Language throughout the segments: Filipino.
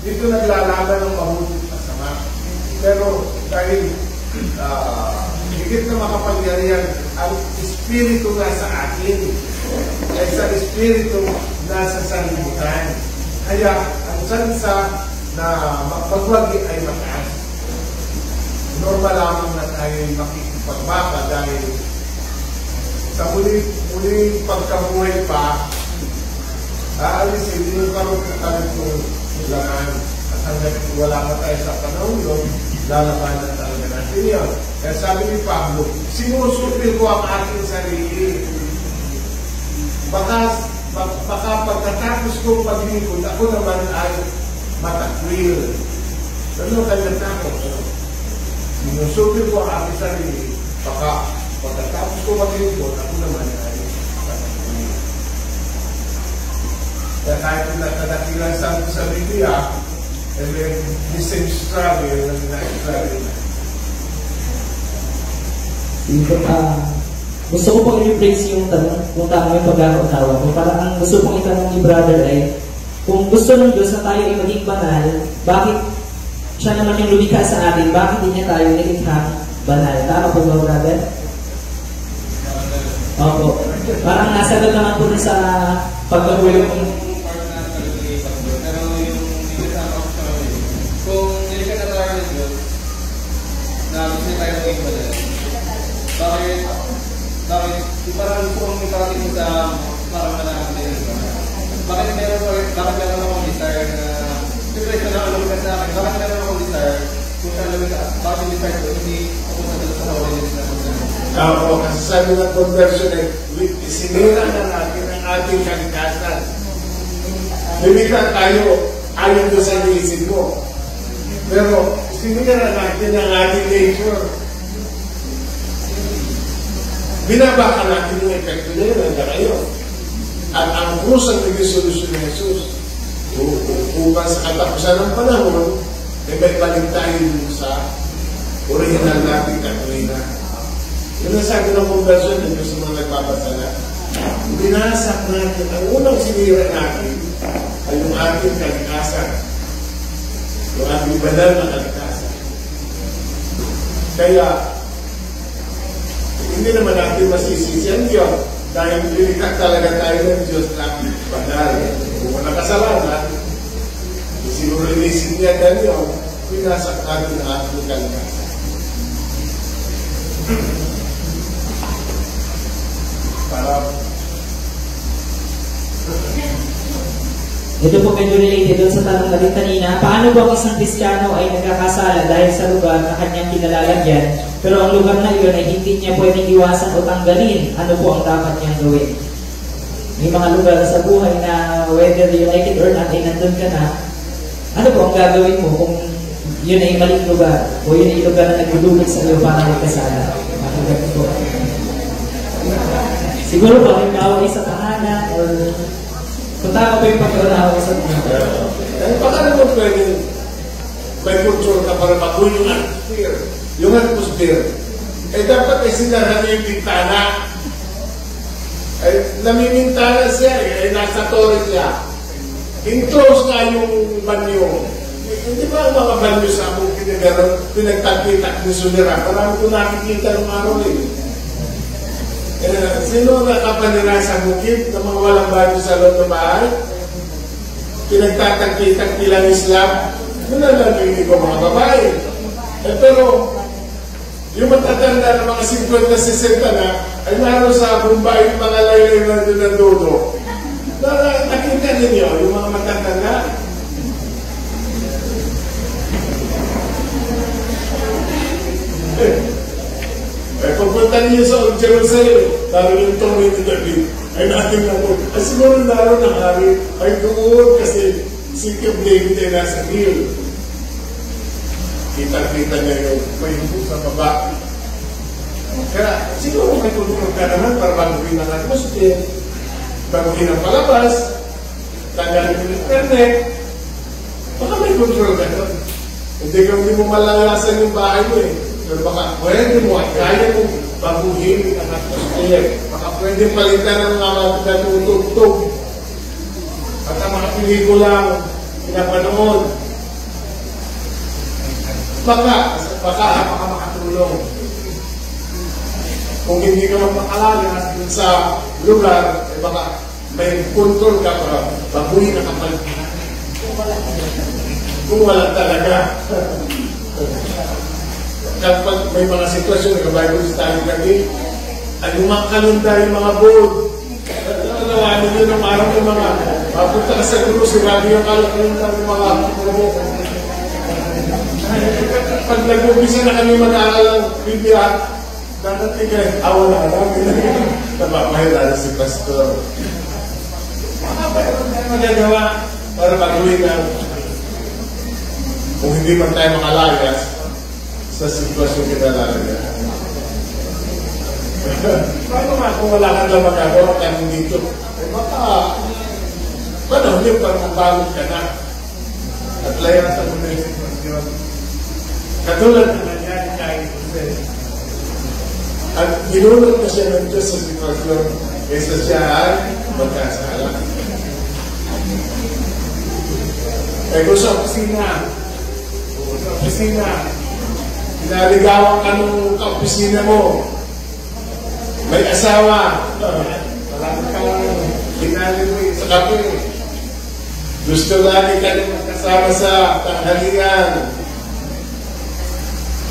dito naglalaban ng mabuti at masama. Pero dahil higit na makapangyarihan ang Espiritu nasa atin, ay sa Espiritu nasa sanlibutan. Kaya ang sansa na magwagi ay mataas. Normal lamang na tayo makikipagbaka dahil sa muling pagkabuhay pa, aalisin yung karupatan kong laman. At hanggang wala pa tayo sa panahon yun, lalabanan talaga natin yun. Kaya sabi ni Pablo, sinusupil ko ang aking sarili. Baka pagkatapos kong paglingkod, ako naman ay matakwil. Ano kanyang takot? Sinusupil ko ang aking sarili. Baka pagkatapos kong paglingkod, ako naman ay matakwil. Kaya kahit natadakilan sa Biblia, and then the same struggle na struggle na. Gusto ko pong i-rephrase yung tanong kung tama yung pagkakaunawa ko. Parang ang gusto pong itanong ni brother ay, kung gusto ng Diyos na tayo ay maging banal, bakit siya naman yung lumikha sa atin, bakit hindi niya tayo nilikhang banal? Tama po ba, brother? Opo. Parang nasagot naman po sa pagkagulong ng na gusto niya tayo maging banal. Bakit? Parang gusto kong iparating mo sa parang manakot din. Bakit meron akong desire na siyempre ito na alam ka sa akin, bakit meron akong desire kung saan alam ka, bakit yung desire ko, hindi ako sa holiness na kung saan. Oo, kasi sabi ng conversion ay sinira na natin ang ating kalikasan. Lumikha tayo ayon doon sa iniisip mo. Pero sinira natin ang ating nature. Binabaka natin yung epekto niya hanggang ngayon. At ang krus ang naging solusyon ni Jesus. Upang sa katapusan ng panahon, may balik tayo sa original nating katulina. Yun ang sabi ng conversion ng Diyos sa mga nagbabasa na, binasak natin, ang unang sinira natin ay yung ating kalikasan. Yung ating banal na kalikasan. Kaya, hindi naman natin masisisi ang Diyos dahil lilikak talaga tayo ng Diyos na banal. Kung wala kasalanan, siguro inisip niya ganyan, binasak natin ang ating kalikasan. Ito po medyo related doon sa tanong natin kanina. Paano ba ang isang Kristiyano ay nagkakasala dahil sa lugar na kanyang kinalalagyan, pero ang lugar na iyon ay hindi niya pwedeng iwasan o tanggalin? Ano po ang dapat niyang gawin? May mga lugar sa buhay na whether you like it or not, ay nandun ka na. Ano po ang gagawin mo kung yun ay maling lugar o yun ay lugar na nagdudulog sa iyo para magkasala? Po. Siguro po, may kaaway sa tahanan or kung tama po yung pag-unawa sa mga. Baka naman pwede may control ka para baguhin yung atmosphere. Yung atmosphere. Dapat ay sinara na yung bintana. Namimintana siya nasa tore siya. In-close nga yung banyo. Hindi ba ang mga banyo sa among pinagtakitak ni Sulira? Parang ko nakikita ng araw sino nakapanira sa bukid na mga walang banyo sa loob ng bahay? Pinagtatagkitak Islam? Yun na narinig ko mga babae. Pero, yung matatanda ng mga 50-60 na, ay naroon sa Bombay yung mga laylay na doon ng dodo. Nakita ninyo, yung mga matatanda. Pagpunta niyo sa Old Jerusalem, lalo yung Tony ni David, ay natin na po. Siguro naroon ng hari, ay doon kasi City of David ay nasa hill. Kita-kita niya yung may hukos sa baba. Kaya siguro may tulungan ka naman para baguhin ang atmosphere, baguhin ang palabas, tanggalin yung internet, baka may control ka doon. Hindi mo malalasan yung bahay mo Pero baka pwede mo at kaya mo baguhin ang atmosphere. Baka pwede palitan ng mga natutugtog. At ang mga pelikula mo, pinapanood, baka makatulong. Kung hindi ka magpakalayas dun sa lugar, baka may control ka para baguhin na kapal. Kung wala talaga. Kapag may mga sitwasyon, nag-Bible study kami, lumakalunda yung mga board. Ano yun ang araw ng mga mapunta ka sa guru, sirabi yung kalunda ng mga pag nag-umpisa na kami mag-aaral ng Biblia, dadating ka, awa na namin. Napapahirala si Pastor. Mayroon tayo magagawa para baguhin na kung hindi man tayo makalayas sa sitwasyon kinalalaga. Paano nga kung wala ka lang magagawa tayo dito? Baka panahon yun para magbagot ka na at layasan mo na yung sitwasyon. Katulad na nangyari kay Jose. At ginulog na siya ng Diyos sa sitwasyon kaysa siya ay magkasala. Eh kung sa opisina, pinaligawan ka nung ka-opisina mo, may asawa, marami kang pinali mo sa kape. Gusto lagi ka nang magkasama sa tanghalian.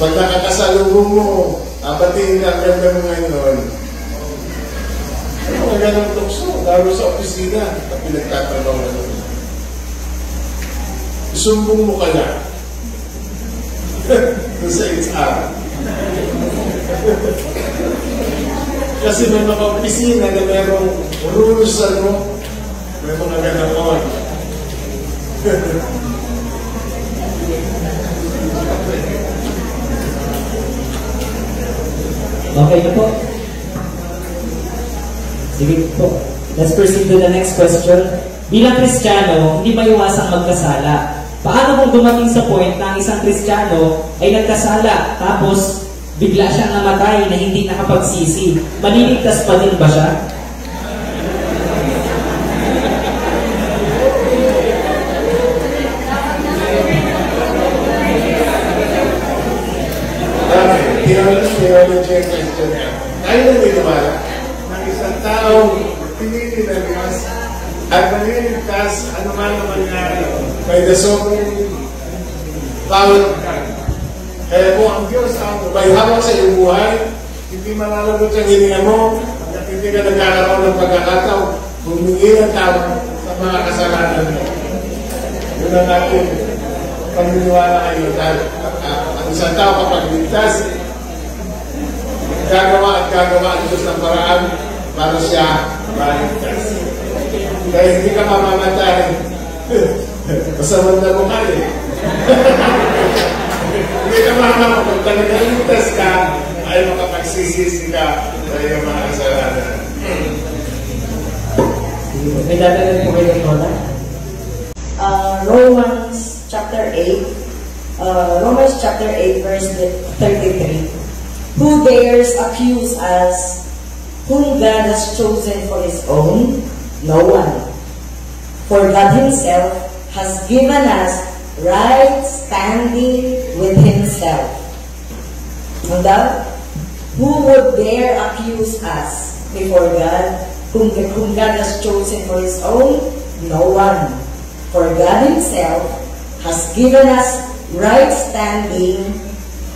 Pag nakakasalubong mo, apatiin na ang ganda mo ngayon. Ano nga ganang tukso? Lalo sa opisina na pinagtatrabaho na naman. Isumbong mo kaya sa HR. Kasi may mga opisina na mayroong rules may mga ganaon. Okay na po. Sige po. Let's proceed to the next question. Bilang Kristiyano, hindi maiwasang magkasala. Paano kung dumating sa point na ang isang Kristiyano ay nagkasala, tapos bigla siyang namatay na hindi nakapagsisi? Maliligtas pa din ba siya? Theology question niya. Tayo na niniwala ng isang taong pinililigtas at maniligtas ano man na mangyari by the sovereign power of God. Kaya kung ang Diyos ang may hawak sa iyong buhay, hindi malalagot ang hininga mo at hindi ka nagkakaroon ng pagkakataon humingi ng tama sa mga kasalanan mo. Yun ang ating paniniwala ngayon. Ang isang tao kapag ligtas, gagawa ang Diyos ng paraan para siya maligtas. Kaya hindi ka mamamatay. Masamang na mo kayo. Hindi ka mamamatay. Pag talaga-ligtas ka, ay makapagsisisi ka sa iyong mga kasalanan. May dadalan po kayo ng Lola? Romans chapter 8 verse 33. Who dares accuse us, whom God has chosen for His own? No one. For God Himself has given us right standing with Himself. And who would dare accuse us before God, whom God has chosen for His own? No one. For God Himself has given us right standing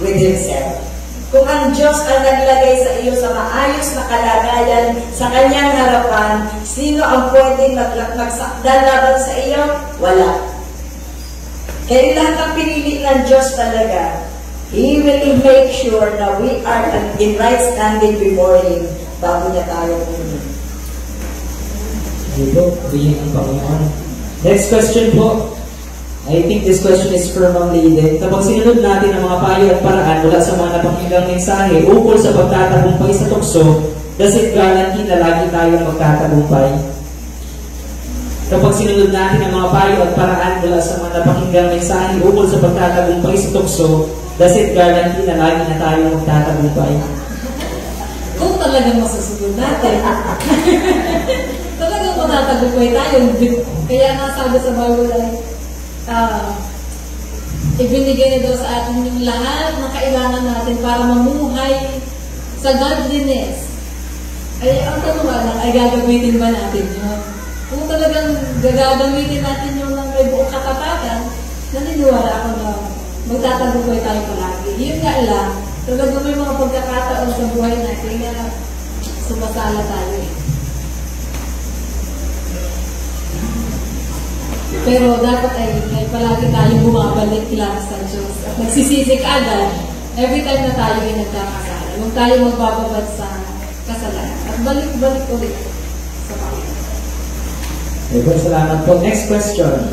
with Himself. Kung ang Diyos ang naglagay sa iyo sa maayos na kalagayan sa Kanyang harapan, sino ang pwedeng magsakdal laban sa iyo? Wala. Kaya lahat ng pinili ng Diyos talaga, He will make sure na we are in right standing before Him bago niya tayo punin. Dito, bigyan ng Panginoon. Next question po. I think this question is from Ma'am Leiden. Kapag sinunod natin ang mga payo at paraan mula sa mga napakinggang mensahe ukol sa pagtatagumpay sa tukso, does it guarantee na lagi tayong magtatagumpay? Kapag sinunod natin ang mga payo at paraan mula sa mga napakinggang mensahe ukol sa pagtatagumpay sa tukso, does it guarantee na lagi na tayong magtatagumpay? Kung talagang masusunod natin, talagang magtatagumpay tayo. Kaya nga sabi sa Bible ay, ibinigay na daw sa atin yung lahat na kailangan natin para mamuhay sa godliness. Ay, ang tanong lang, ay gagamitin ba natin yun? Kung talagang gagamitin natin yung may buong katapatan, naniniwala ako na magtatagumpay tayo palagi. Yun nga lang, talagang may mga pagkakataon sa buhay natin na sumasala tayo eh. Pero dapat ay palagi tayong bumabalik lang sa Diyos at nagsisisik agad every time na tayo ay nagkakasala. Huwag tayo magbababad sa kasalanan at balik-balik ulit sa Panginoon. Salamat po. Next question.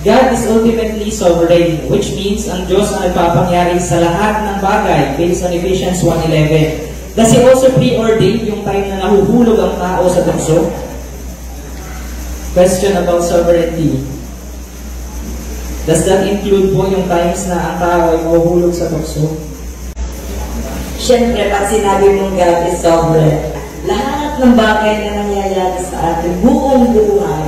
God is ultimately sovereign, which means ang Diyos ang nagpapangyari sa lahat ng bagay based on Ephesians 1:11. Does He also preordain yung time na nahuhulog ang tao sa tukso? Question about sovereignty. Does that include po yung times na ang tao ay mahuhulog sa tukso? Siyempre, pag sinabi mong God is sovereign, lahat ng bagay na nangyayari sa atin, buong buhay,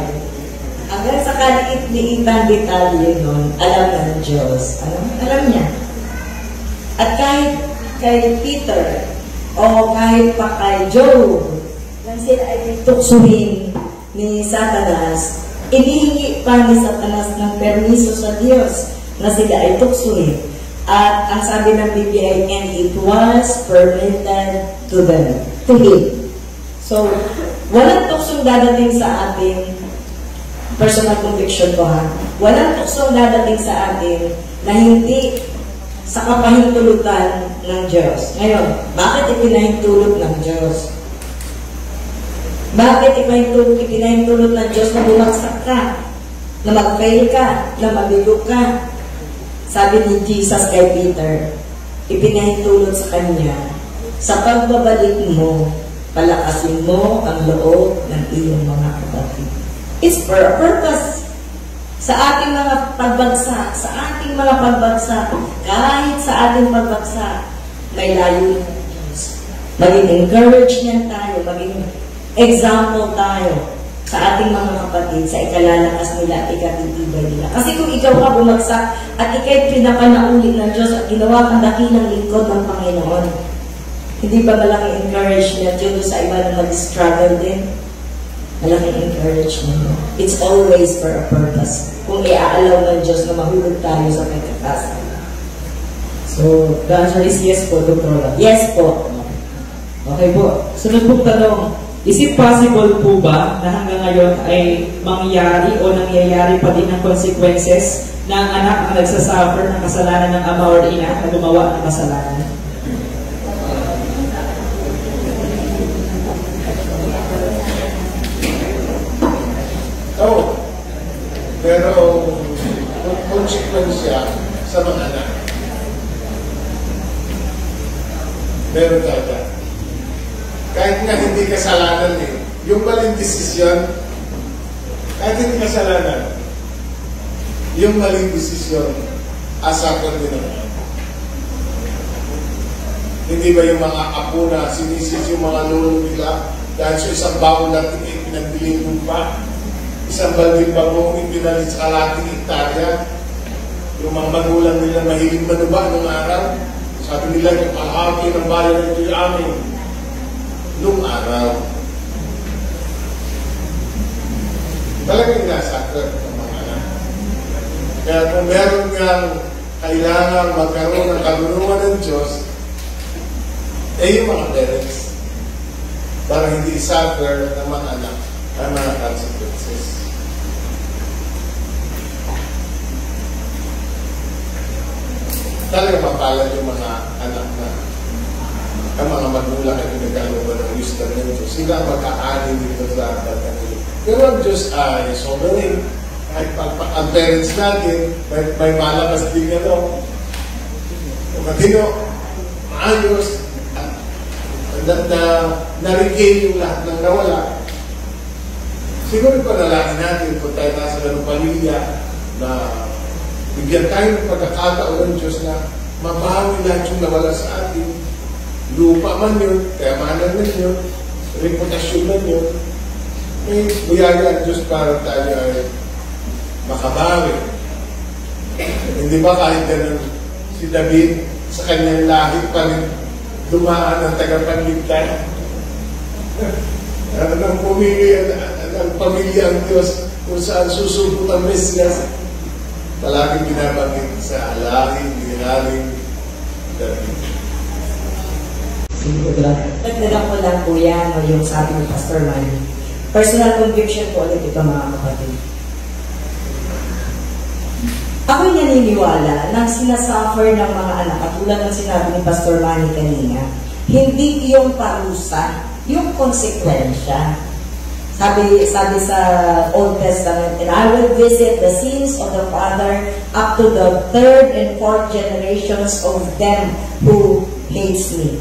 hanggang sa kaliit-liitang detalye nun, alam na ng Diyos. Alam niya. At kahit kay Peter, o kahit pa kay Job, nang sila ay tuksuhin ni Satanas, inihingi pa ni Satanas ng permiso sa Diyos na sila ay tuksuhin. At ang sabi ng Biblia ay, and it was permitted to them, to him. So, walang tuksong dadating sa atin, personal conviction ko ha, walang tuksong dadating sa atin na hindi sa kapahintulutan ng Diyos. Ngayon, bakit ipinahintulot ng Diyos? Bakit ipinahintulot ng Diyos na bumagsak ka, na mag-fail ka, na mabigo ka? Sabi ni Jesus kay Peter, ipinahintulot sa kanya, sa pagbabalik mo, palakasin mo ang loob ng iyong mga kapatid. It's for a purpose. Sa ating mga pagbagsak, kahit sa ating pagbagsak, may layunin ng Diyos. Maging encourage niyan tayo, maging example tayo sa ating mga kapatid, sa ikalalakas nila at ikatitibay nila. Kasi kung ikaw ka bumagsak at ikaw'y pinapanauli ng Diyos at ginawa kang dakilang lingkod ng Panginoon, hindi ba malaking encouragement yun sa iba na mag-struggle din? Malaking encouragement. It's always for a purpose. Kung iaalaw ng Diyos na mahulog tayo sa pagkakasal. So, the answer is yes po, Dr. Yes po. Okay po. Sunod pong tanong. Is it possible po ba na hanggang ngayon ay mangyayari o nangyayari pa din ang consequences na ang anak ang nagsasuffer ng kasalanan ng ama or ina na gumawa ng kasalanan? Oo. Pero konsekwensya sa mga anak. Meron talaga. Kahit nga hindi kasalanan yung maling desisyon, kahit hindi kasalanan, yung maling desisyon, asakon din naman. Hindi ba yung mga apo na sinisis yung mga lolo nila dahil sa isang baon natin pinagbiling mo pa, isang balbing bagong ipinalit sa kalating hektarya, yung mga magulang nila mahilig manuba nung araw, sabi nila yung kalahati ng bayan na ito yung amin nung araw. Talagang nasakot ng mga anak. Kaya kung meron kang kailangan magkaroon ng kaluluwa ng Diyos, yung mga parents, para hindi suffer ng mga anak ang mga consequences. Talagang mapalad yung mga anak na ang mga magulang ay pinagkaluban ng wisdom ng Diyos. Sila magkakaali dito sa pagkakulit. Pero ang Diyos ay sovereign. Ang parents natin, may malakas din matino, maayos, na-regain yung lahat ng nawala. Siguro panalangin natin kung tayo nasa ganung pamilya na bigyan tayo ng pagkakataon ng Diyos na mabawi lahat yung nawala sa atin. Lupa man yun, kayamanan man yun, reputasyon man yun. May buyaya ang Diyos para tayo ay makabawi. Hindi ba kahit ganun si David sa kanyang lahi pa rin dumaan ang tagapagligtas? Ang pamilya ang Diyos kung saan susubot ang Mesiyas. Palaging binabanggit sa alahin, binaling David. Nagdagan ko lang po yan o yung sabi ng Pastor Manny. Personal conviction po ulit ito mga kapatid. Ako'y naniniwala na sinasuffer ng mga anak, katulad ng sinabi ni Pastor Manny kanina, hindi yung parusa, yung konsekwensya. Sabi sa Old Testament, and I will visit the sins of the father up to the third and fourth generations of them who hates me.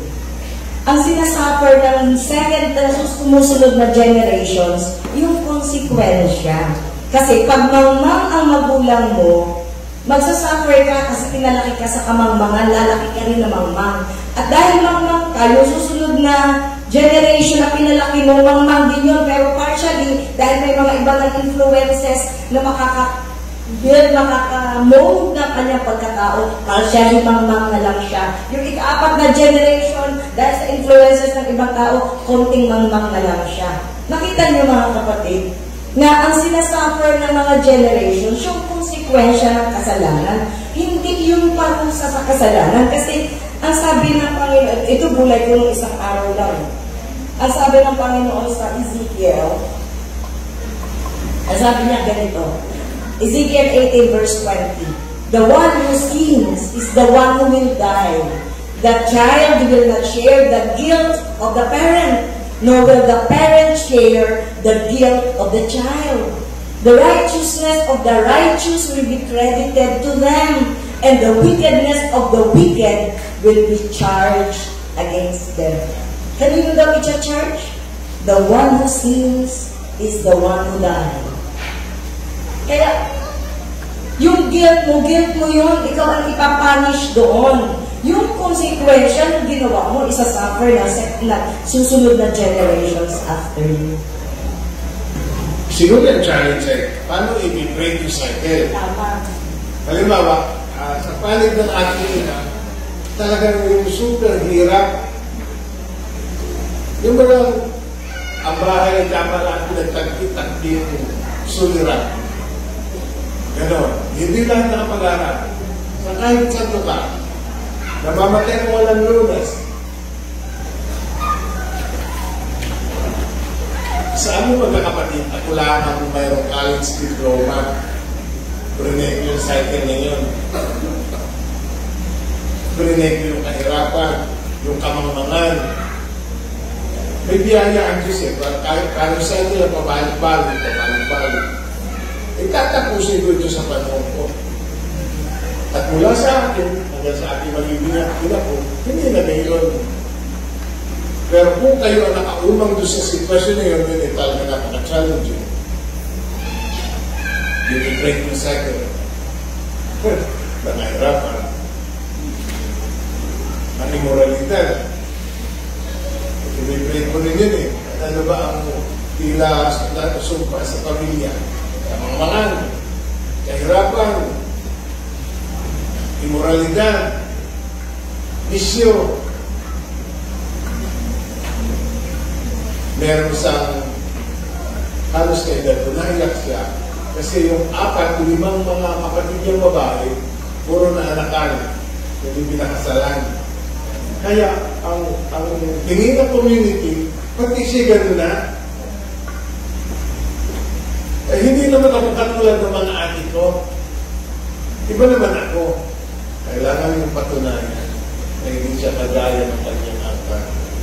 Ang sinasuffer ng second sumusunod na generations, yung konsekwensya. Kasi pag mangmang ang magulang mo, magsasuffer ka kasi pinalaki ka sa kamangmangan, lalaki ka rin na mangmang. At dahil mangmang ka, yung susunod na generation na pinalaki mo, mangmang din yun. Pero partially, dahil may mga ibang influences na makaka-mold ng kanyang pagkatao, partially mangmang na lang siya. Yung ika-apat na generation, dahil sa influences ng ibang tao, konting mangmang na lang siya. Nakita niyo mga kapatid, na ang sinasuffer ng mga generations, yung konsekwensya ng kasalanan, hindi yung parusa sa kasalanan. Kasi ang sabi ng Panginoon, ito bulay ko nung isang araw lang. Ang sabi ng Panginoon sa Ezekiel, ang sabi niya ganito, Ezekiel 18 verse 20, the one who sins is the one who will die. The child will not share the guilt of the parent, nor will the parent share the guilt of the child. The righteousness of the righteous will be credited to them, and the wickedness of the wicked will be charged against them. Kanino daw i-charge? The one who sins is the one who dies. Kaya, yung guilt mo yun, ikaw ang ipapunish doon. Yung consequence ng ginawa mo, isa-suffer na susunod na generations after you. Siguro yung challenge ay, paano i-break yung cycle? Tama. Halimbawa, sa panig ng ating ina, talagang yung super hirap. Yung parang ang bahay ay dapat lang pinagtagpi-tagpi yung suliran. Ganon. Hindi lahat nakapag-arap. Sa kahit saan ka, namamatay mo walang lunas. Sa amin magkakapatid, ako lang ang mayroong college diploma. Brinek yung cycle na yun. Brinek yung kahirapan, yung kamangmangan. May biyaya ang Diyos eh. Kaya sa ito yung pabalik-balik. Itatapusin ko ito sa panahon ko. At mula sa akin, hanggang sa ating magiging ko, hindi na ngayon. Pero kung kayo ang nakaumang doon sa sitwasyon na yun, yun ay talaga napaka-challenging. You can break yung cycle. Nangahirapan. Ang immoralidad. Ibibreak mo rin yun eh. Ano ba ang tila sumpa sa pamilya? Kamangmangan, kahirapan, immoralidad, bisyo. Meron siyang halos na edad ko, naiyak siya. Kasi yung 4, 5 mga kapatid niyang babae, puro na anakan, hindi pinakasalan. Kaya ang tingin ng community, pati siya gano'n na, hindi naman ako katulad ng mga ate ko. Iba naman ako. Kailangan yung patunayan na hindi siya kagaya ng kanyang ata.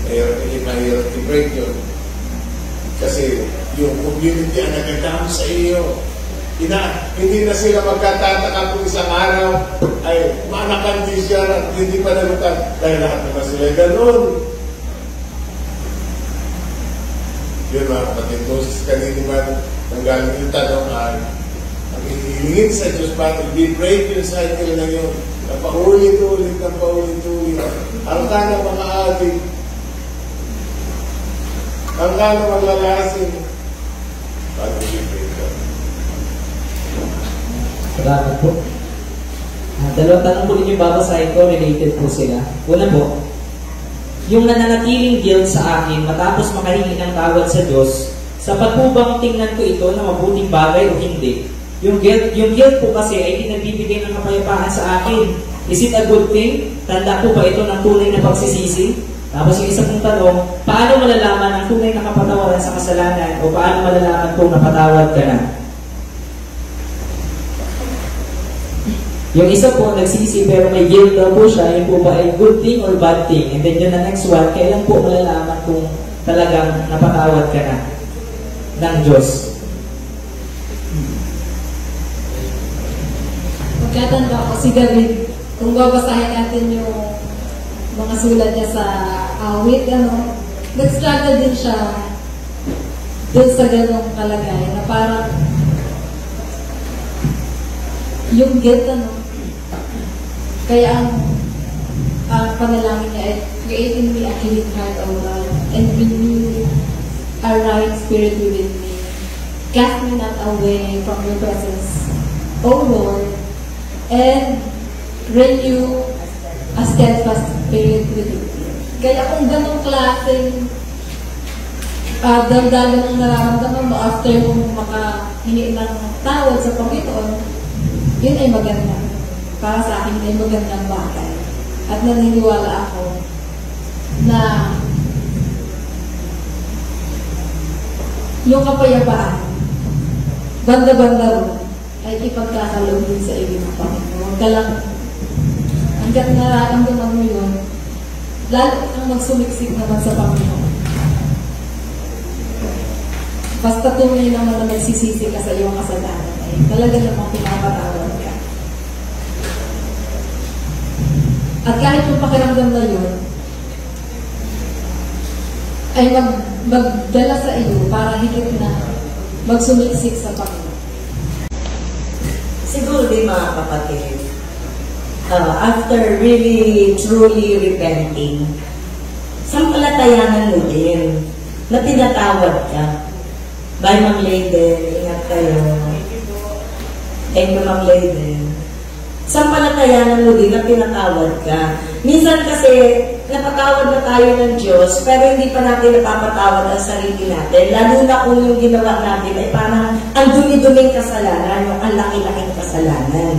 Mahirap i-break yun. Kasi yung community ang nagagam sa iyo. Hindi na sila magkatataka kung isang araw ay maanakan din siya at hindi pa nalutan. Dahil lahat naman sila ganun. Yun mga kapatid ko, kanina man nanggaling yung tanong ang ihilingin sa Diyos para i-break yung cycle na yun. Na paulit-ulit. Ang kana mga ating, ang kana malalasin, para i-break yun. Salamat po. Dalawang tanong po ninyo babasahin ko, related po sila. Una po, yung nananatiling guilt sa akin matapos makahingi ng tawad sa Diyos, sapat po bang tingnan ko ito na mabuting bagay o hindi? Yung guilt po kasi ay nagbibigay ng kapayapaan sa akin. Is it a good thing? Tanda po ba ito ng tunay na pagsisisi? Tapos yung isa pong tanong, paano malalaman ang tunay na kapatawaran sa kasalanan o paano malalaman kung napatawad ka na? Yung isa po, nagsisi pero may guilt daw po siya, yung po ba ay good thing or bad thing? And then yung the next one, kailan po malalaman kung talagang napatawad ka na ng Diyos? Magkatanda ko si David, kung babasahin natin yung mga sulat niya sa awit, nag-struggle din siya dun sa ganong kalagayan na parang yung guilt, kaya ang panalangin niya ay create in me a clean heart, O God, and renew a right spirit within me. Cast me not away from your presence, O Lord, and renew a steadfast spirit within me. Kaya kung ganong klaseng damdamin ang nararamdaman mo after mong makahingi ng tawad sa Panginoon, yun ay maganda. Para sa akin ay magandang bagay. At naniniwala ako na yung kapayapaan, banda-banda ron, ay ipagkakaloob din sa iyo ng Panginoon. Huwag ka lang, hanggat nararamdaman mo yun, lalo kang magsumiksik naman sa Panginoon. Basta tunay naman na nagsisisi ka sa iyong kasalanan, ay talaga namang pinapatawad ka. At kahit yung pakiramdam na yun, ay magdala sa iyo para higit na magsumiksik sa Panginoon. Siguro din mga kapatid, after really, truly repenting, sampalatayanan mo din na tinatawad ka. Bye, Ma'am Layden. Ingat kayo. Thank you, Ma'am Layden. Sampalatayanan mo din na pinatawad ka. Minsan kasi, napatawad na tayo ng Diyos, pero hindi pa natin napapatawad ang sarili natin. Lalo na kung yung ginawa natin ay parang ang dumi-duming kasalanan, yung ang laki-laking kasalanan.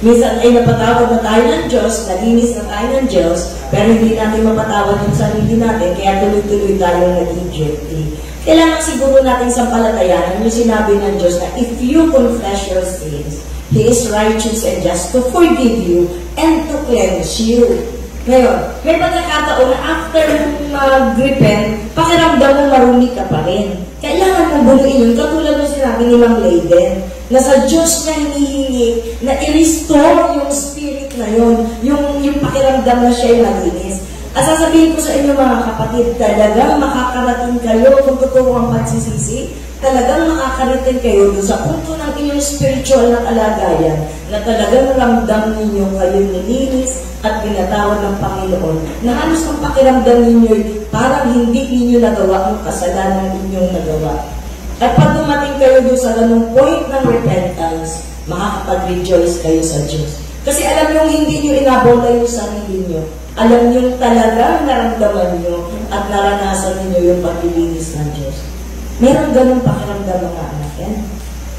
Minsan ay napatawad na tayo ng Diyos, nalinis na tayo ng Diyos, pero hindi natin mapatawad yung sarili natin, kaya tuloy-tuloy tayong naging guilty. Kailangan siguro natin sampalatayanan yung sinabi ng Diyos na if you confess your sins, He is righteous and just to forgive you and to cleanse you. Ngayon, may pagkakataon na after mag-repent, pakiramdam mo marumi ka pa rin. Kailangan mong bunuin yun, katulad ng sinabi ni Ma'am Layden, na sa Diyos na hinihingi, na i-restore yung spirit na yun, yung pakiramdam na siya'y malinis. At sasabihin ko sa inyo mga kapatid, talagang makakarating kayo kung totoo ang pagsisisi, talagang makakarating kayo doon sa punto ng inyong spiritual na kalagayan na talagang ramdam ninyo kayo nilinis at pinatawad ng Panginoon na halos ang pakiramdam ninyo parang hindi ninyo nagawa ang kasalanan ninyong nagawa. At pag dumating kayo doon sa ganung point ng repentance, makakapag-rejoice kayo sa Diyos. Kasi alam nyo, hindi nyo inabola yung sarili nyo. Alam nyo talagang naramdaman nyo at naranasan ninyo yung paglilinis ng Diyos. Meron ganun pakiramdam mga anak yan.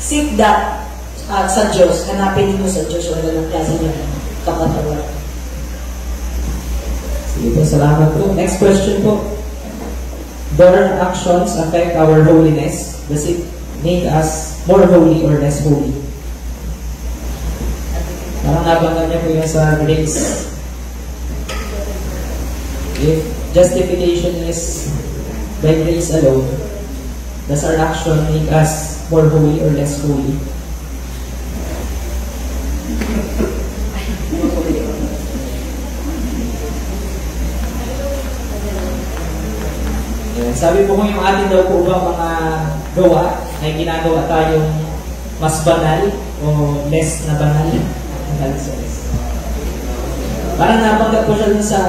Seek that sa Diyos. Hanapin niyo sa Diyos. Wala ng klase niya kapatawaran. Sige po, salamat po. Next question po. Do our actions affect our holiness? Does it make us more holy or less holy? Parang nabanggit niya po yung sa grace. If justification is by grace alone, does our action make us more holy or less holy? Sabi po kung yung atin daw po ba mga gawa ay ginagawa tayong mas banal o less na banal? Parang nabanggap po siya dun sa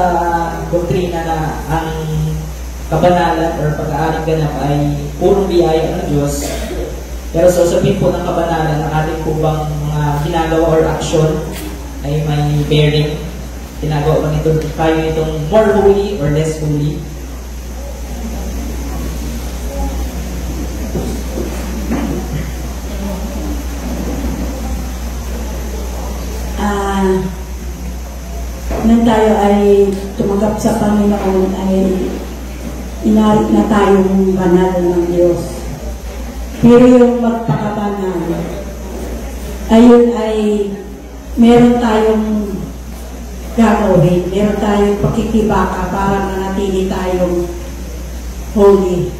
doktrina na ang kabanalan or pag-aaring ganap ay purong biyaya ng Diyos. Pero sa usapin po ng kabanalan, ang ating po bang mga ginagawa or action ay may bearing. Tinagawa ba nito tayo itong more holy or less holy? Nang tayo ay tumanggap sa Panginoon ay inarit na tayong banal ng Diyos. Pero yung magpakabanal, ayun ay meron tayong gagawin, meron tayong pakikibaka para manatili tayong holy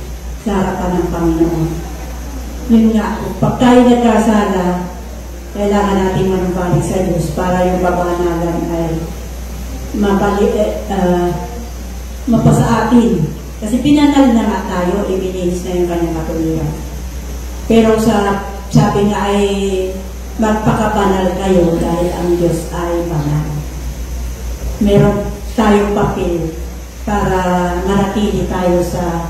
sa harapan ng Panginoon. Yun nga, pag tayo nagkasala, kailangan natin manumbalik sa Diyos para yung kabanalan ay mapasa atin. Kasi pinanal na nga tayo, ibinilis na yung kanyang katuliran. Pero sabi nga ay magpakabanal kayo dahil ang Diyos ay banal. Meron tayong papel para manatili tayo sa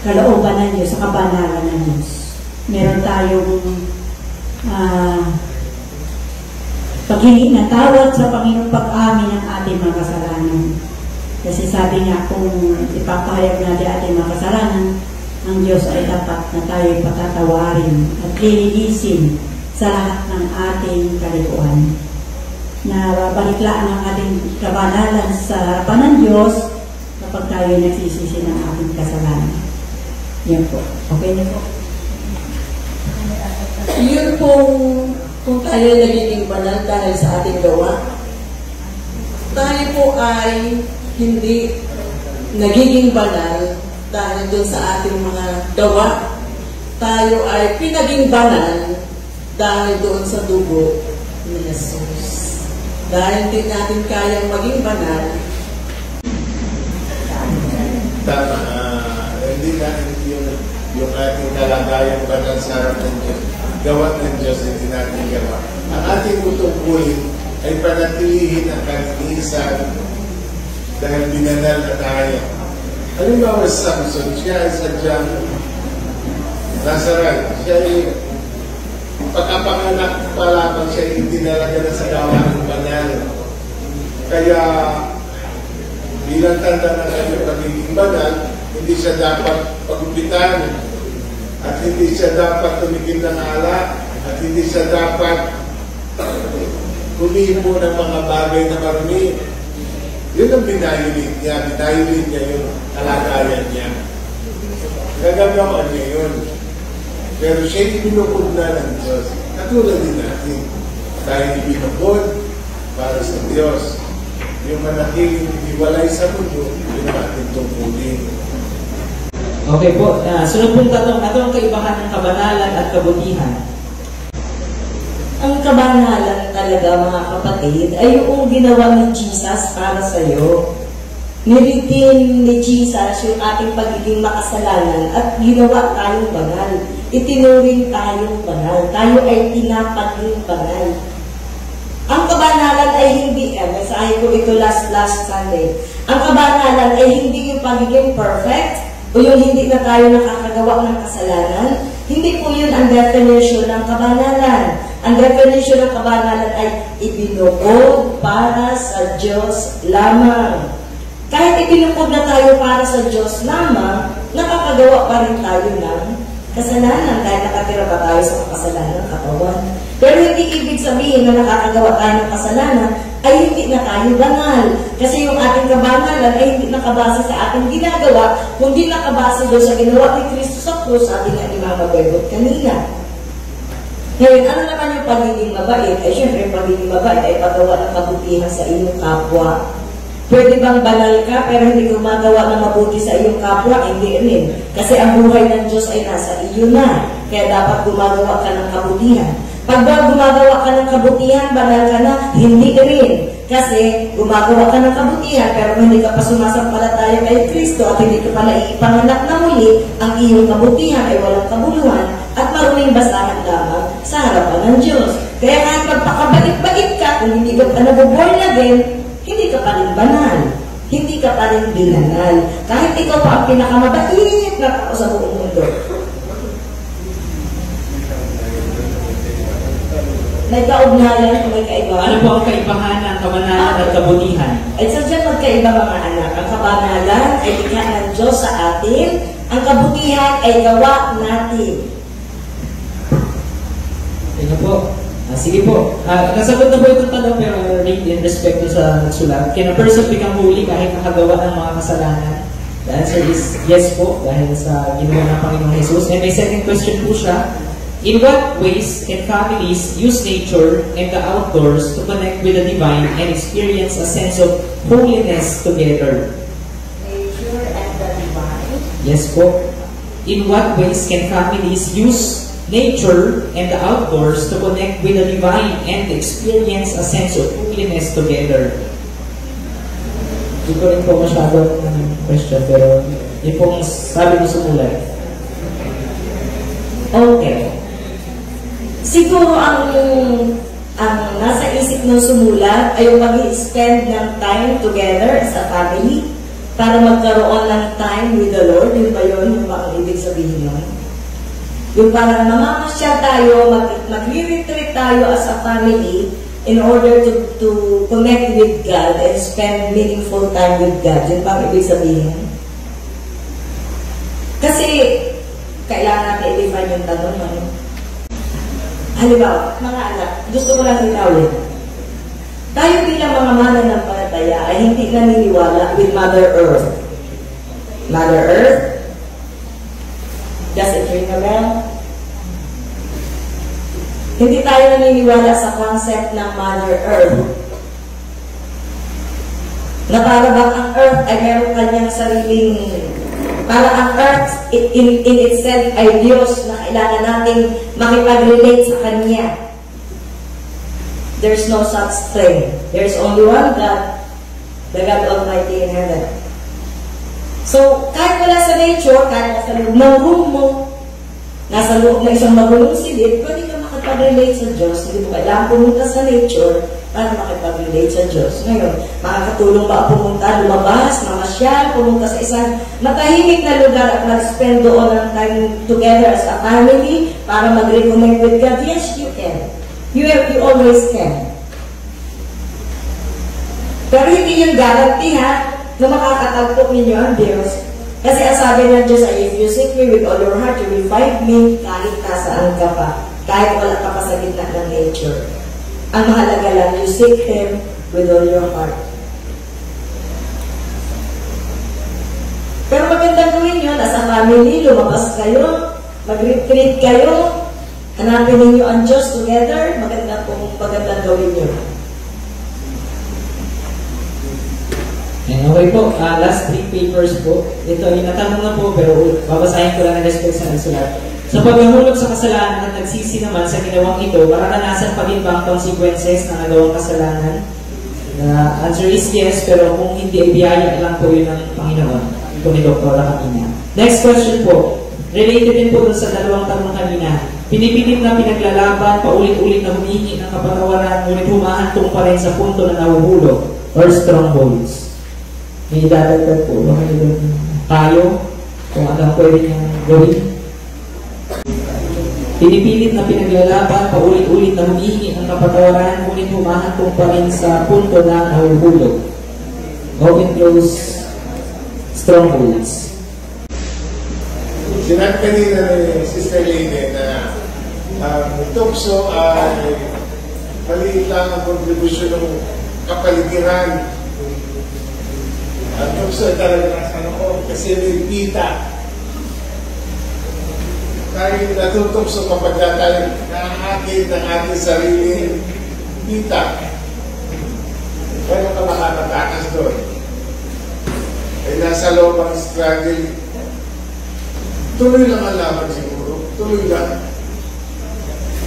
kalooban ng Diyos, sa kabanalan ng Diyos. Meron tayong paghingi ng tawad sa Panginoon, pag-amin ng ating mga kasalanan. Kasi sabi nga, kung ipapahayag natin ating mga kasalanan, ang Diyos ay dapat na tayo patatawarin at lilinisin sa lahat ng ating kalikuan. Na baliklaan ang ating kabanalan sa harapan ng Diyos kapag tayo nagsisisi ng ating kasalanan. Yan po. Okay na po. Yun kung tayo nagiging banal dahil sa ating gawa, tayo po ay hindi nagiging banal dahil doon sa ating mga gawa. Tayo ay pinaging banal dahil doon sa dugo ni Jesus. Dahil hindi natin kayang maging banal. Tama. Hindi na yung ating kalagayan banal sa harap ng Diyos. Gawa ng Diyos, hindi natin gawa. Ang ating tungkulin ay panatilihin ang kalinisan dahil binanal na tayo. Halimbawa sa Samson, siya ay sadyang Nazaray. Siya ay pagkapanganak pa lamang siya ay dinalaga na sa gawain banal. Kaya bilang tanda ng kanyang pagiging banal, hindi siya dapat pagupitan at hindi siya dapat tumikim ng alak at hindi siya dapat kumipo ng mga bagay na marumi. Yun ang binayulit niya yung kalagayan niya. Gagagawa niya yun. Pero siya ibinukod na ng Diyos. Katulad din natin. Dahil ibinukod para sa Diyos. Yung manatiling iwalay sa mundo, yun ang ating tungkulin. Okay po. Sunod pong tanong, ano ang kaibahan ng kabanalan at kabutihan? Ang kabanalan talaga, mga kapatid, ay yung ginawa ni Jesus para sa iyo. Nilitin ni Jesus yung ating pagiging makasalanan at ginawa tayong banal. Itinuring tayong banal. Tayo ay tinapaging banal. Ang kabanalan ay hindi, masahe ko ito last Sunday. Ang kabanalan ay hindi yung pagiging perfect o yung hindi na tayo nakakagawa ng kasalanan. Hindi po yun ang definition ng kabanalan. Ang definition ng kabanalan ay ibinukod para sa Diyos lamang. Kahit ibinukod na tayo para sa Diyos lamang, nakakagawa pa rin tayo ng kasalanan dahil nakatira pa tayo sa kasalanan ng katawan. Pero hindi ibig sabihin na nakakagawa tayo ng kasalanan ay hindi na tayo banal. Kasi yung ating kabanalan ay hindi nakabase sa ating ginagawa, kundi nakabase doon sa ginawa ni Kristo sa krus, sabi nga ni Mama Bebot kanina. Ngayon, ano naman yung pagiging mabait? Ay syempre, pagiging mabait ay paggawa ng kabutihan sa iyong kapwa. Pwede bang banal ka pero hindi gumagawa ng mabuti sa iyong kapwa? Hindi rin. Kasi ang buhay ng Diyos ay nasa iyo na. Kaya dapat gumagawa ka ng kabutihan. Pag ba gumagawa ka ng kabutihan, banal ka na? Hindi rin. Kasi gumagawa ka ng kabutihan pero hindi ka pa sumasampalataya kay Kristo at hindi ka pa naipanganak na muli, ang iyong kabutihan ay walang kabuluhan at maruming basahan lamang sa harapan ng Diyos. Kaya kahit magpakabait-bait ka, kung hindi ka pa nabuborn again, hindi ka pa rin banal. Hindi ka pa rin binanal. Kahit ikaw pa ang pinakamabait na tao sa buong mundo. may kaugnayan o may kaibahan. Ano po ang kaibahan ng kabanalan at kabutihan? Ay sadyang magkaiba mga anak. Ang kabanalan ay likha ng Diyos sa atin. Ang kabutihan ay gawa natin. Ano po? Sige po. Nasagot na po itong tanong pero read in respect to sa nagsulat. Can a person become holy kahit nakagawa ng mga kasalanan? The answer is yes po dahil sa ginawa ng Panginoong Jesus. And my second question po siya, in what ways can families use nature and the outdoors to connect with the divine and experience a sense of holiness together? Nature and the divine. Yes po. In what ways can families use nature and the outdoors to connect with the divine and experience a sense of holiness together? Hindi ko rin po masyadong question, pero yun pong sabi mo sa mulat. Okay. Siguro ang nasa isip ng sumulat ay yung mag-spend ng time together as a family para magkaroon ng time with the Lord. Yun ba yun? Yung ba ang ibig sabihin nun? Yung parang mamamasyal tayo, mag-retreat tayo as a family in order to connect with God and spend meaningful time with God. Yun ba ang ibig sabihin? Kasi, kailangan natin i-define yung tanong. Ano? Halimbawa, mga anak, gusto ko lang linawin. Tayo bilang mga mananampalataya ay hindi naniniwala with Mother Earth. Mother Earth? Does it ring a bell? Hindi tayo naniniwala sa concept ng Mother Earth. Na para bang ang Earth ay meron kanyang sariling, para ang Earth in itself ay Diyos na kailangan nating makipag-relate sa Kanya. There's no such thing. There's only one God, the God Almighty in heaven. So, kahit wala sa nature, kahit nasa loob ng room mo, nasa loob ng isang magulong silid, pwede ka makipag-relate sa Diyos. Hindi mo kailangan pumunta sa nature para makipag-relate sa Diyos. Ngayon, makakatulong ba pumunta, lumabas, mamasyal, pumunta sa isang matahimik na lugar at mag-spend doon ng time together as a family para mag-reconnect with God? Yes, you can. You always can. Pero hindi yung guarantee ha, na makakatagpo ninyo ang Diyos. Kasi ang sabi ng Diyos ay, if you seek me with all your heart, you will find me kahit nasaan ka pa. Kahit wala ka pa sa gitna ng nature. Ang mahalaga lang, you seek Him with all your heart. Pero magandang gawin yun, as a family, lumabas kayo, mag-retreat kayo, hanapin ninyo ang Diyos together, magandang gawin yun. Okay po, last 3 papers po. Ito ay natanong na po, pero babasahin ko lang ang respect sa nagsulat. Sa paghahulog sa kasalanan at nagsisi naman sa ginawang ito, mararanasan pa din ba ang consequences ng nagawang kasalanan? Answer is yes, pero kung hindi ay biyaya lang po yun ng Panginoon. Ito ni Dr. kanina. Next question po. Related din po dun sa dalawang tanong kanina. Pinipilit na pinaglalaban, paulit-ulit na humihingi ng kapatawaran, ngunit humahantong pa rin sa punto na nahuhulog or strongholds. May dadagdag po ba kayo doon tayo kung anong pwede niyang gawin? Pinipilit na pinaglalaban, paulit-ulit na humihingi ng kapatawaran, ngunit humahantong pa rin sa punto na nahuhulog. Open close strongholds. Sinabi kanina ni Sister Lene na ang tukso ay maliit lang ang kontribusyon ng kapaligiran. Ang tukso ay talaga nasa noon kasi may pita. Tayo natutokso kapag tayo nakakakit ng ating sariling pita. Kaya ka makakatakas doon. Ay nasa loob ang struggle. Tuloy lang ang laban siguro. Tuloy lang.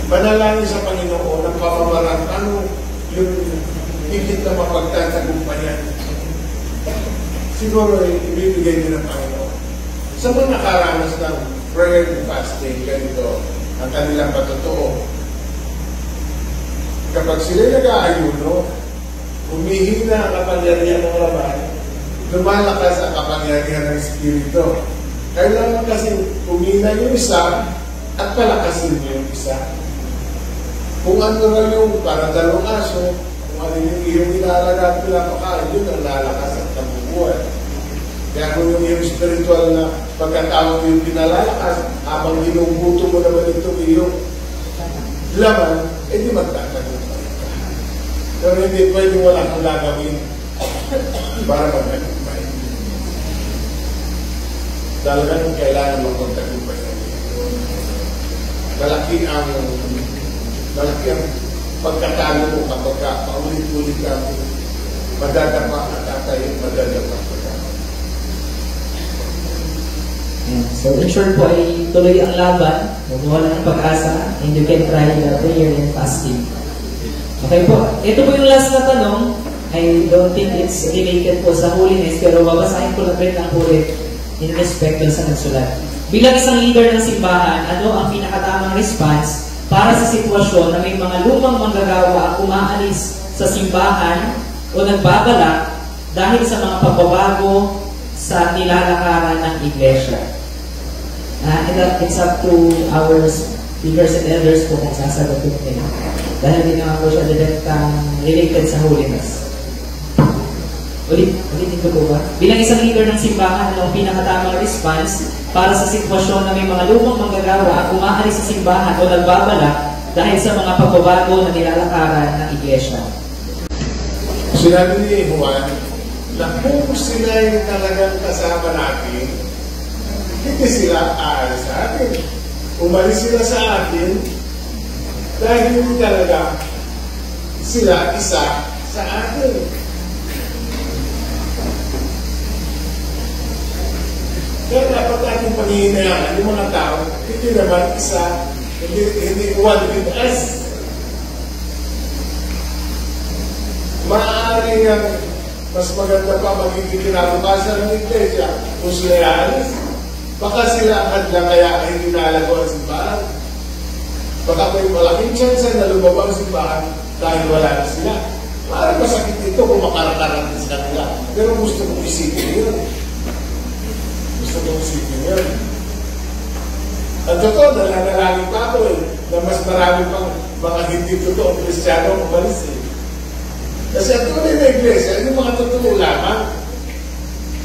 Manalangin sa Panginoon ang pamamaraan. Ano yung higit na mapagtatagumpayan? Siguro ibibigay din ng Panginoon. Sa mga nakaranas ng prayer and fasting, ganito ang kanilang patotoo. Kapag sila nag-aayuno, humihina ang kapangyarihan ng laban, lumalakas ang kapangyarihan ng Espiritu. Kailangan kasi humina yung isa at palakasin yung isa. Kung ano na yung parang dalawang aso, kung ano yung iyong inalagaan pinapakain, yun ang lalakas at nabubuhay. Kaya kung yung iyong spiritual na pagkatao yung pinalalakas, habang ginuguto mo naman itong iyong laman, di magtatagumpay ka. Pero hindi pwedeng wala kang gagawin para magtagumpay. Talagang kailangan magtagumpay. Malaki ang pagkatalo mo kapag paulit-ulit ka madadapa at tayo madadapa ka. So in short po ay tuloy ang laban, wala ng pag-asa, and you can try the prayer and fasting. Okay po, ito po yung last na tanong. I don't think it's related po sa holiness, pero babasahin ko lang rin ang ulit in respect sa nagsulat. Bilang isang leader ng simbahan, ano ang pinakatamang response para sa sitwasyon na may mga lumang manggagawa ang umaalis sa simbahan o nagbabalak dahil sa mga pagbabago sa nilalakaran ng iglesia? And it's up to our speakers and elders po kung sasagutin nila. Dahil hindi naman po siya related sa holiness. Ulitin ko po ba? Bilang isang leader ng simbahan, ano ang pinakatamang response para sa sitwasyon na may mga lumang manggagawa ang umaalis sa simbahan o nagbabalak dahil sa mga pagbabago na nilalakaran ng iglesia? Sinabi ni Juan, na kung sila yung talagang kasama natin, hindi sila aalis sa atin. Umalis sila sa atin dahil hindi talaga sila isa sa atin. Kaya dapat ating panghihinayaan yung mga tao, hindi naman isa, hindi one with us. Maaaring ang mas maganda pa magiging kinabukasan ng iglesia kung sila yaalis. Baka sila ang hadlang kaya hindi nalagaw ang simbahan. Baka may malaking chance na lumabang ang simbahan dahil wala na sila. Maaaring masakit ito kung makarakaran sa kanila. Pero gusto kong isipin yun. Gusto kong isipin yun. Ang totoo, nalalangin pa ako na mas marami pang mga hindi totoo Kristiyano ang umalis eh. Kasi ang tunay na iglesia, yung mga totoo lamang.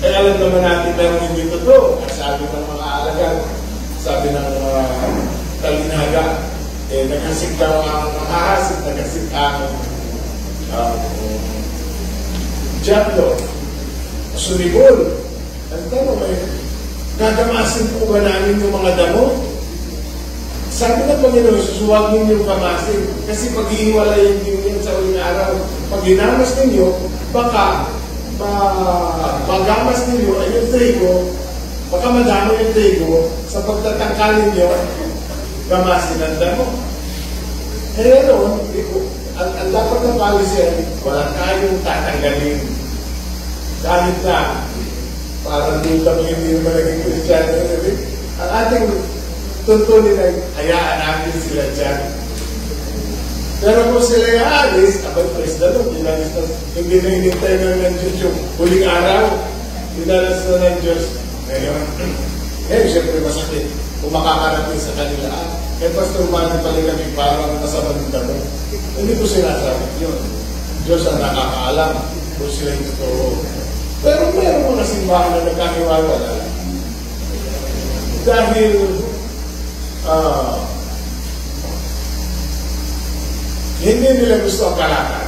Kaya alam naman natin meron hindi totoo. Sabi ng mga alagad, sabi ng mga talinaga, nagkasik daw ang mahasik, nagkasik ang Diablo, sunibol. Ang tanong ay, gagamasin po ba namin yung mga damo? Sabi ng Panginoon, huwag ninyong kamasin. Kasi pag-iiwalayin din yan sa uling araw. Pag hinamas ninyo, baka magamas ninyo ay yung trigo, baka madami yung trigo, sa pagtatangkalin nyo, gamasin ang damo. Kaya noon, ang dapat ng policy ay walang kayong tatanggalin. Kahit na, parang dito kung hindi naman naging Kristiyano. Ang ating tuntunin ay hayaan natin sila dyan. Pero kung sila yung alis, abay praise the Lord, hindi na hinintay na ng Diyos yung huling araw, dinalas na ng Diyos. Ngayon, siyempre masakit kung makakarating sa kanila. Kaya Pastor Manny pala kami parang nasaman ng damo. Hindi ko sinasabi yun. Diyos ang nakakaalam kung sila yung totoo. Pero meron mga simbahan na nagkakiwawala. Dahil hindi nila gusto ang palakad.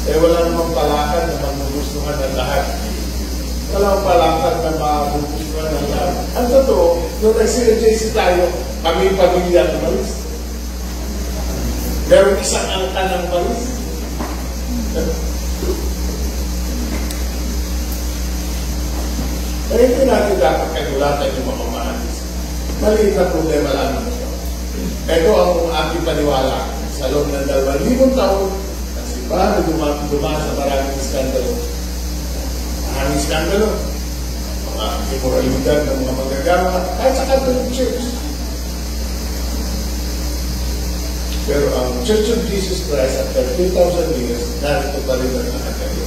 Wala namang palakad na magugustuhan ng lahat. Walang palakad na magugustuhan ng lahat. Ang totoo, nung nag-CJC tayo, kami pamilya ng balis. Meron isang angka ng balis. Kaya hindi natin dapat kagulatan yung mga maalis. Maliit na problema lang ito. Ito ang aking paniwala. Sa loob ng 2,000 taon, ang simbahan dumaan sa maraming skandalo. Maraming skandalo. Mga immoralidad ng mga magagawa, kahit sa Catholic Church. Pero ang Church of Jesus Christ, after 2,000 years, narito pa rin ang nakatayo.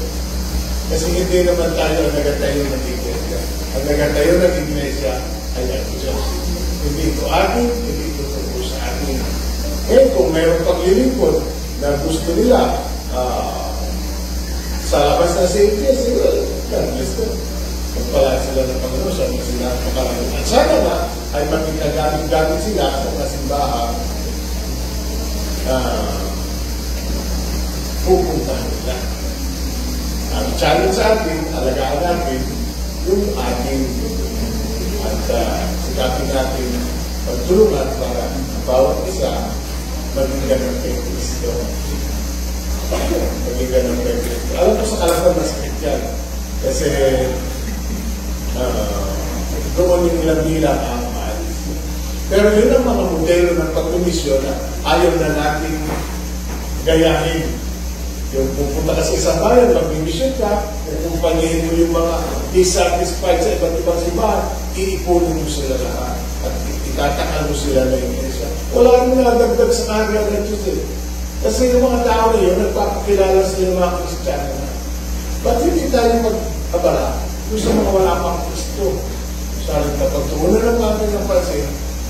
Kasi hindi naman tayo ang nagatayo ng iglesia. Ang nagatayo ng iglesia ay ang Diyos. Hindi ito atin, hindi ito tungkol sa atin. Ngayon, kung mayroong paglilingkod na gusto nila sa labas na CFS, God bless them. Magpala sila ng Panginoon, sabi sila makarami. At sana na ay makita gamit sila sa mga simbahan pupuntahan nila. Ang challenge sa atin, alagaan natin yung ating at sikapin natin pagtulungan para bawat isa maging ganang kay Kristo. Maging ganang kay Kristo. Alam ko sa kalaban na sakit yan. Kasi doon yung ilang bilang ang maalis. Pero yun ang mga modelo ng pagkumisyon na ayaw na natin gayahin. Yung pupunta ka sa isang bayan, mag-mission ka, kumpanihin mo yung mga dissatisfied sa iba't ibang simbahan, iipunin mo sila lahat at itatakal mo sila na iglesia. Wala rin nadagdag sa karga ng Diyos eh. Kasi yung mga tao na yun, nagpapakilala sa yung mga Kristiyano na. Ba't hindi tayo mag-abala kung sa mga wala pang Kristo? Sa rin na pagtuunan ng natin ng pansin,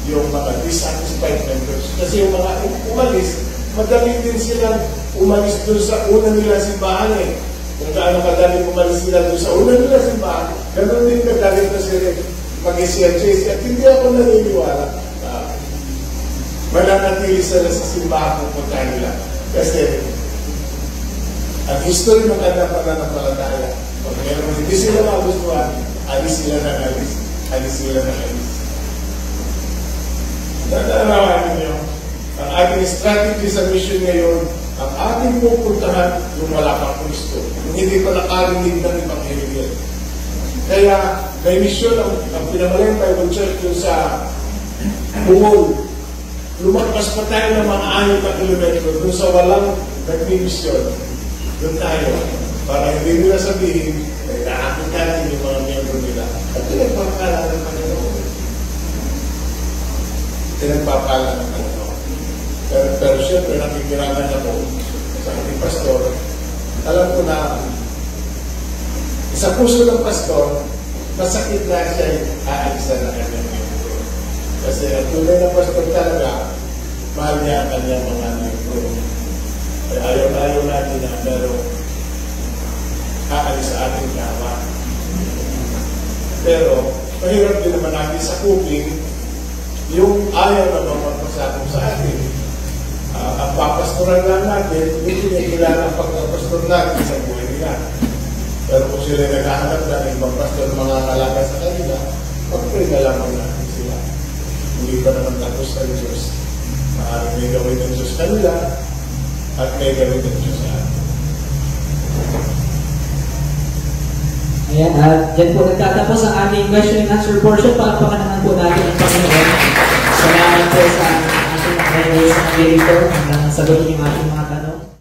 yung mga dissatisfied members. Kasi yung mga umalis, madali din silang umalis doon sa una nila simbahan eh. Kung gaano kadali umalis sila doon sa una nila simbahan, ganoon din kadali na sila mag-CLJC. At hindi ako naniniwala na mananatili sila sa simbahan kung punta nila. Kasi ang history ng kanilang pananampalataya, pag meron hindi sila magustuhan, alis sila ng alis. Alis sila ng alis. Nananawagan niyo, ang ating strategy sa mission ngayon, ang ating pupuntahan yung wala pang Kristo, yung hindi pa nakarinig ng Ebanghelyo. Kaya, may mission ang Pinamalayang Bible Church yung sa Bohol. Lumakas pa tayo ng mga 6 na kilometro dun sa walang nagmi-mission. Doon tayo. Para hindi nila sabihin, ay naakit natin yung mga miyembro nila. At pinagpapala ng Panginoon. Pinagpapala ng Panginoon. Pero siyempre, nakikiraman ako sa ating pastor. Alam ko na sa puso ng pastor, masakit na siya aalisan na kanyang miyembro. Kasi ang tunay na pastor talaga, mahal niya ang kanyang mga miyembro. Ayaw natin na pero aalis sa ating kama. Pero, mahirap din naman natin sakupin yung ayaw na magpapasakop sa atin. Ang papastoran lang natin, hindi nila ang pagpapastor natin sa buhay nila. Pero kung sila naghahanap na ibang pastor mga kalaga sa kanila, pag-pray na lamang natin sila. Hindi pa naman tapos ang Diyos. Maaaring may gawin ng Diyos kanila at may gawin ng Diyos sa atin. Ayan, at dyan po nagtatapos ang ating question and answer portion. Palakpakan naman po natin ang Panginoon. Salamat po sa ating mga sa dito hanggang sagutin yung ating mga tanong.